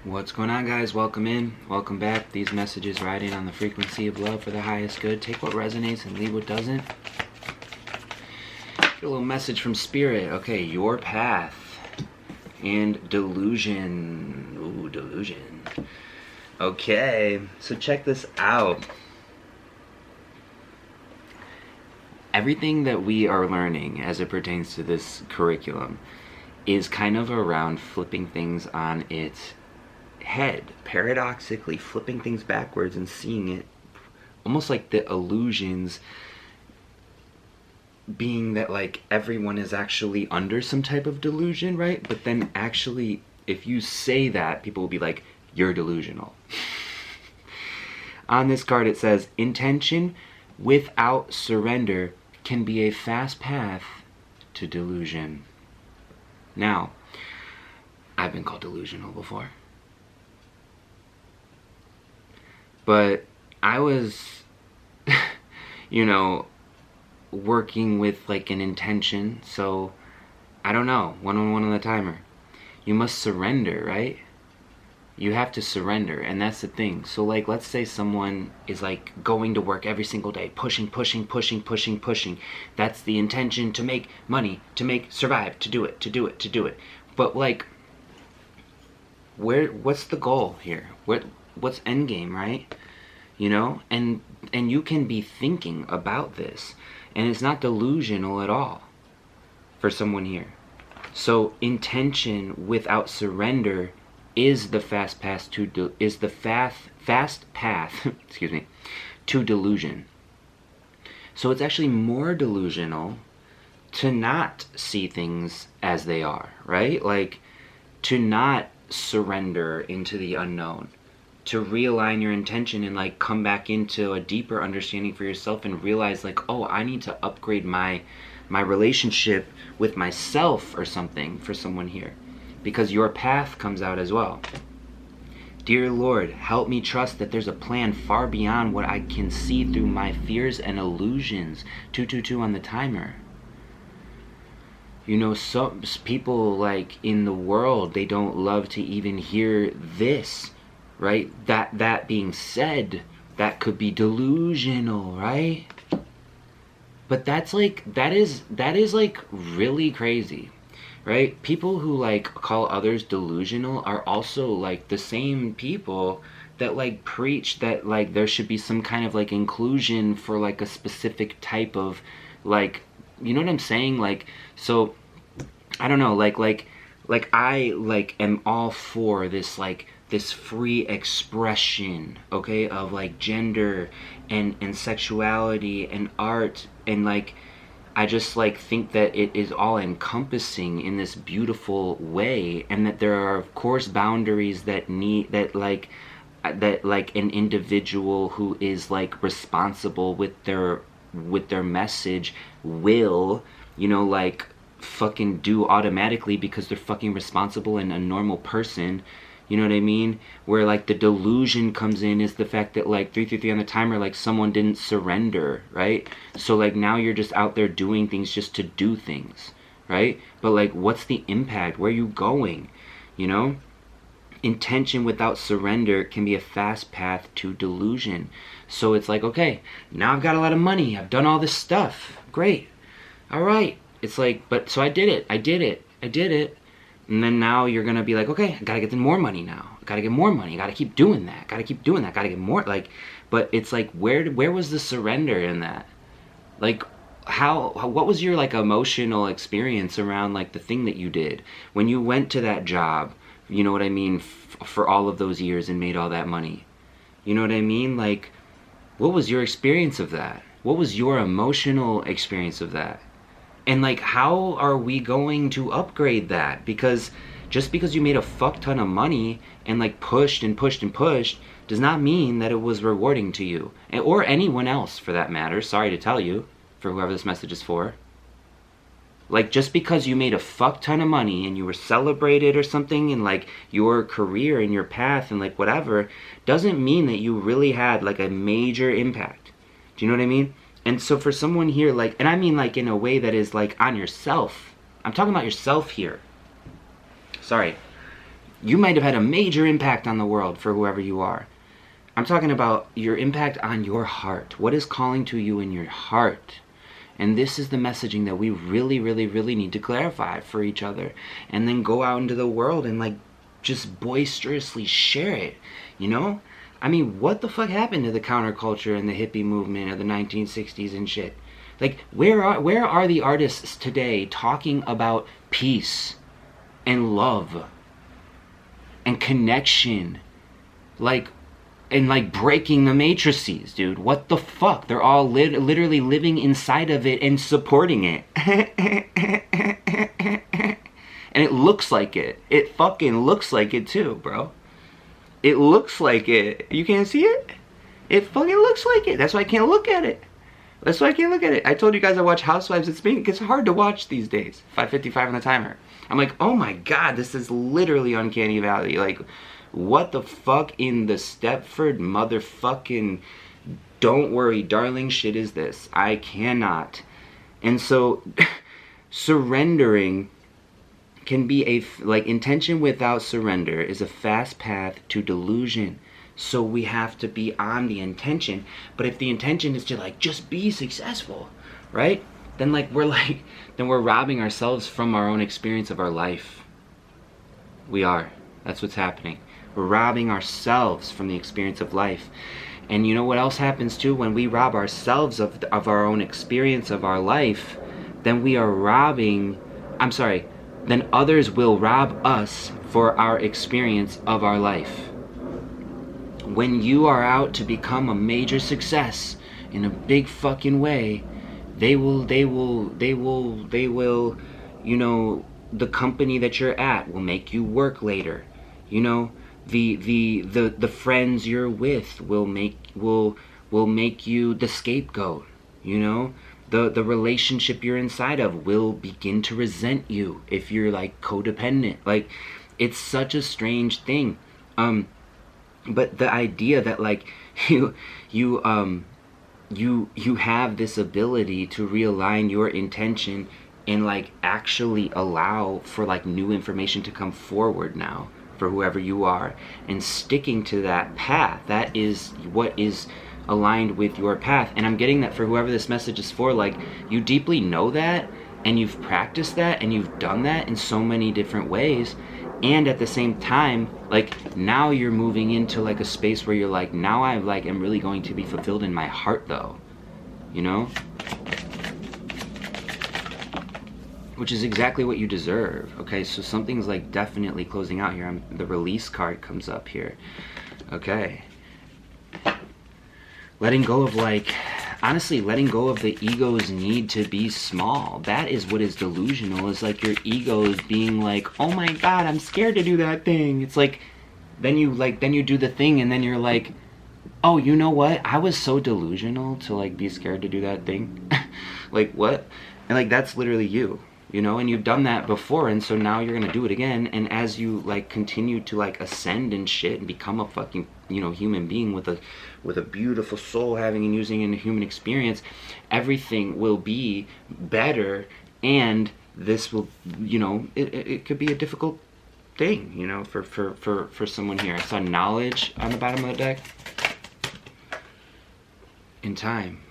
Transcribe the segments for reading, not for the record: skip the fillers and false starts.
What's going on, guys? Welcome in, welcome back. These messages riding on the frequency of love for the highest good. Take what resonates and leave what doesn't. Get a little message from spirit. Okay, your path and delusion. Ooh, delusion. Okay, so check this out. Everything that we are learning as it pertains to this curriculum is kind of around flipping things on its head, paradoxically flipping things backwards and seeing it almost like the illusions being that like everyone is actually under some type of delusion, right? But then actually if you say that, people will be like, you're delusional. On this card it says, intention without surrender can be a fast path to delusion. Now, I've been called delusional before. But I was, working with like an intention, so I don't know, one-on-one on the timer. You must surrender, right? You have to surrender, and that's the thing. So like, let's say someone is like going to work every single day, pushing. That's the intention, to make money, to survive, to do it. But like, what's the goal here? What's endgame, right? And you can be thinking about this, and it's not delusional at all for someone here. So intention without surrender is the fast path to excuse me, to delusion. So it's actually more delusional to not see things as they are, right? Like, to not surrender into the unknown, to realign your intention and like come back into a deeper understanding for yourself and realize like, oh, I need to upgrade my relationship with myself or something for someone here, because your path comes out as well. Dear Lord, help me trust that there's a plan far beyond what I can see through my fears and illusions. 222 on the timer. Some people like in the world, they don't love to even hear this, right? That being said, that could be delusional, right? But that is like really crazy, right? People who like call others delusional are also like the same people that like preach that like there should be some kind of like inclusion for like a specific type of like, you know what I'm saying? Like, so I don't know, like I like am all for this like this free expression, okay, of like gender and sexuality and art, and like I just like think that it is all encompassing in this beautiful way, and that there are of course boundaries that like an individual who is like responsible with their message will, like fucking do automatically because they're fucking responsible and a normal person. You know what I mean? Where like the delusion comes in is the fact that like 333 on the timer, like someone didn't surrender, right? So like now you're just out there doing things just to do things, right? But like, what's the impact? Where are you going? Intention without surrender can be a fast path to delusion. So it's like, okay, now I've got a lot of money, I've done all this stuff, great, all right. It's like, but so I did it. And then now you're gonna be like, okay, I gotta get more money now. I gotta get more money. I gotta keep doing that. Gotta get more. Like, but it's like, where was the surrender in that? Like, what was your like emotional experience around like the thing that you did when you went to that job? You know what I mean? For all of those years and made all that money. You know what I mean? Like, what was your experience of that? What was your emotional experience of that? And like, how are we going to upgrade that? Because just because you made a fuck ton of money and like pushed does not mean that it was rewarding to you, or anyone else for that matter. Sorry to tell you, for whoever this message is for. Like, just because you made a fuck ton of money and you were celebrated or something in like your career and your path and like whatever, doesn't mean that you really had like a major impact. Do you know what I mean? And so for someone here, like, and I mean like in a way that is like on yourself. I'm talking about yourself here. Sorry. You might have had a major impact on the world for whoever you are. I'm talking about your impact on your heart. What is calling to you in your heart? And this is the messaging that we really, really, really need to clarify for each other. And then go out into the world and like just boisterously share it, you know? I mean, what the fuck happened to the counterculture and the hippie movement of the 1960s and shit? Like, where are the artists today talking about peace and love and connection? Like, and like breaking the matrices, dude. What the fuck? They're all literally living inside of it and supporting it. And it looks like it. It fucking looks like it too, bro. It looks like it. You can't see it? It fucking looks like it. That's why I can't look at it. That's why I can't look at it. I told you guys I watch Housewives. It's hard to watch these days. 5:55 on the timer. I'm like, oh my god, this is literally Uncanny Valley. Like, what the fuck in the Stepford motherfucking don't worry darling shit is this? I cannot. And so surrendering can be like, intention without surrender is a fast path to delusion. So we have to be on the intention. But if the intention is to like just be successful, right? Then we're robbing ourselves from our own experience of our life. We are. That's what's happening. We're robbing ourselves from the experience of life. And you know what else happens too? When we rob ourselves of our own experience of our life, then we are robbing, then others will rob us for our experience of our life. When you are out to become a major success in a big fucking way, they will, you know, the company that you're at will make you work later. You know, the friends you're with will make you the scapegoat. You know, the relationship you're inside of will begin to resent you if you're like codependent. Like, it's such a strange thing. But the idea that like you have this ability to realign your intention and like actually allow for like new information to come forward now for whoever you are, and sticking to that path, that is what is aligned with your path. And I'm getting that for whoever this message is for, like, you deeply know that, and you've practiced that, and you've done that in so many different ways. And at the same time, like, now you're moving into like a space where you're like, now I like am really going to be fulfilled in my heart though, you know? Which is exactly what you deserve. Okay, so something's like definitely closing out here. The release card comes up here. Okay. Letting go of, like, honestly, letting go of the ego's need to be small. That is what is delusional. Is like your ego is being like, oh my god, I'm scared to do that thing. It's like, then you do the thing, and then you're like, oh, you know what? I was so delusional to like be scared to do that thing. Like, what? And like, that's literally you. You know, and you've done that before, and so now you're gonna do it again. And as you like continue to like ascend and shit and become a fucking, you know, human being with a beautiful soul, having and using in a human experience, everything will be better. And this will, you know, it could be a difficult thing, you know, for someone here. I saw knowledge on the bottom of the deck. In time.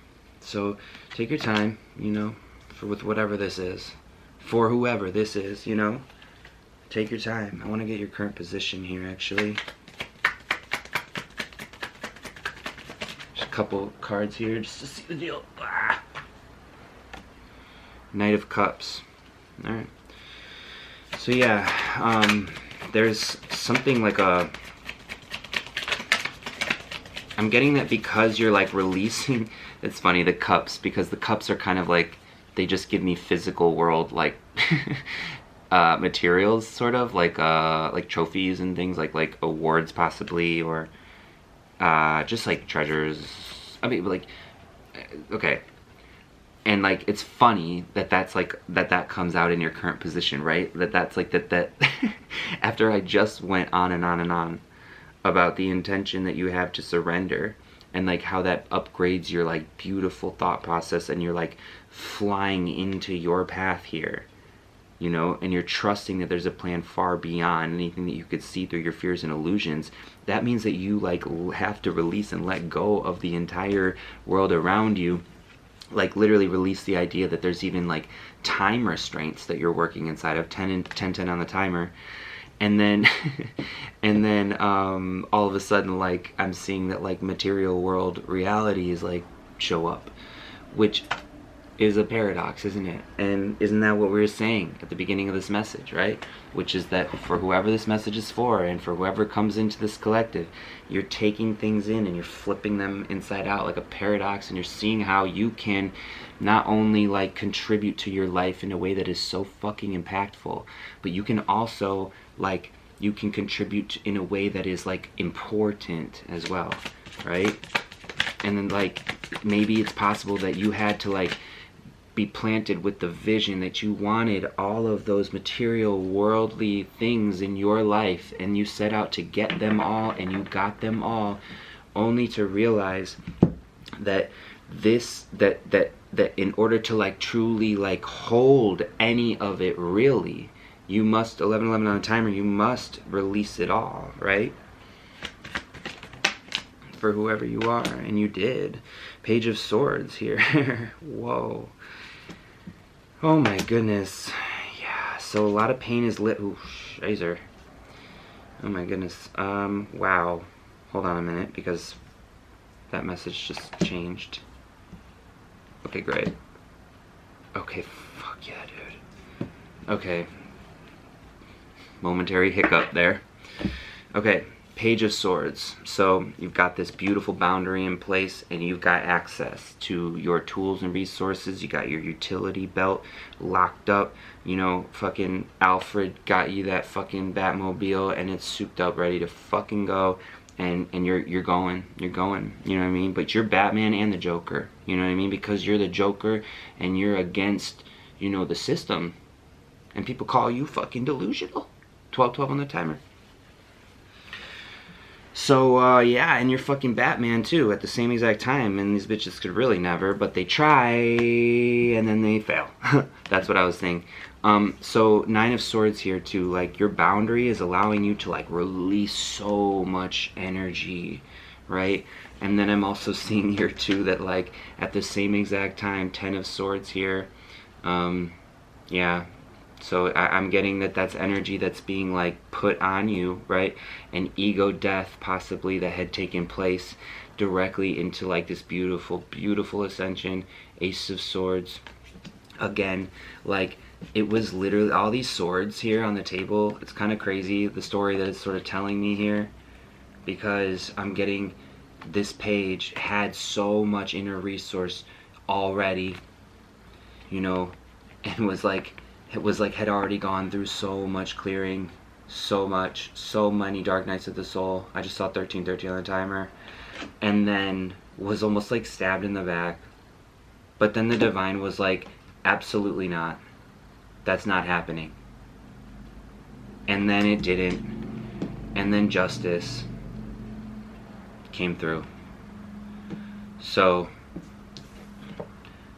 So take your time, you know, with whatever this is. For whoever this is, you know, take your time. I want to get your current position here, actually. Just a couple cards here just to see the deal. Ah. Knight of Cups. All right. So yeah, there's something like a. I'm getting that because you're like releasing. It's funny, the cups, because the cups are kind of like, they just give me physical world like materials, sort of like trophies and things, like awards possibly, or just like treasures. I mean, like, okay. And like, it's funny that that's like that comes out in your current position, right? That's like that after I just went on and on and on about the intention that you have to surrender, and like how that upgrades your like beautiful thought process, and you're like flying into your path here. you know, and you're trusting that there's a plan far beyond anything that you could see through your fears and illusions, that means that you like have to release and let go of the entire world around you. Like literally release the idea that there's even like time restraints that you're working inside of, 10 and 10 on the timer. And then and then all of a sudden, like, I'm seeing that like material world realities like show up, which is a paradox, isn't it? And isn't that what we were saying at the beginning of this message, right? Which is that for whoever this message is for, and for whoever comes into this collective, you're taking things in and you're flipping them inside out like a paradox, and you're seeing how you can not only like contribute to your life in a way that is so fucking impactful, but you can also like, you can contribute in a way that is like important as well, right? And then like maybe it's possible that you had to like be planted with the vision that you wanted all of those material worldly things in your life, and you set out to get them all, and you got them all, only to realize that that in order to like truly like hold any of it, really, you must 11 on the timer, you must release it all, right? For whoever you are, and you did. Page of Swords here. Whoa. Oh my goodness. Yeah, so a lot of pain is lit. Ooh, shazer. Oh my goodness. Wow. Hold on a minute, because that message just changed. Okay, great. Okay, fuck yeah, dude. Okay. Momentary hiccup there. Okay. Page of Swords. So you've got this beautiful boundary in place, and you've got access to your tools and resources. You got your utility belt locked up. You know, fucking Alfred got you that fucking Batmobile, and it's souped up, ready to fucking go. And you're going. You know what I mean? But you're Batman and the Joker. You know what I mean? Because you're the Joker, and you're against, you know, the system. And people call you fucking delusional. 12 on the timer. So, yeah, and you're fucking Batman, too, at the same exact time, and these bitches could really never, but they try, and then they fail. That's what I was saying. So, 9 of Swords here, too, like, your boundary is allowing you to, like, release so much energy, right? And then I'm also seeing here, too, that, like, at the same exact time, 10 of Swords here, yeah. So I'm getting that that's energy that's being like put on you, right? An ego death possibly that had taken place directly into like this beautiful, beautiful ascension. Ace of Swords. Again, like it was literally all these swords here on the table. It's kind of crazy the story that it's sort of telling me here, because I'm getting this page had so much inner resource already, you know, and was like, it was like had already gone through so much clearing, so many dark nights of the soul. I just saw 13 on the timer, and then was almost like stabbed in the back. But then the divine was like, absolutely not. That's not happening. And then it didn't. And then justice came through. So,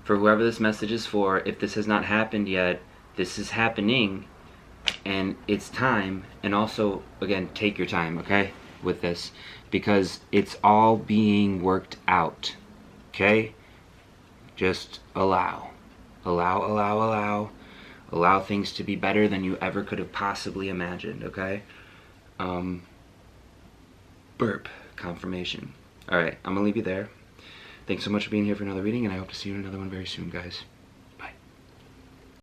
for whoever this message is for, if this has not happened yet, this is happening, and it's time. And also, again, take your time, okay, with this, because it's all being worked out, okay? Just allow things to be better than you ever could have possibly imagined, okay? Burp confirmation. All right, I'm gonna leave you there. Thanks so much for being here for another reading, and I hope to see you in another one very soon, guys.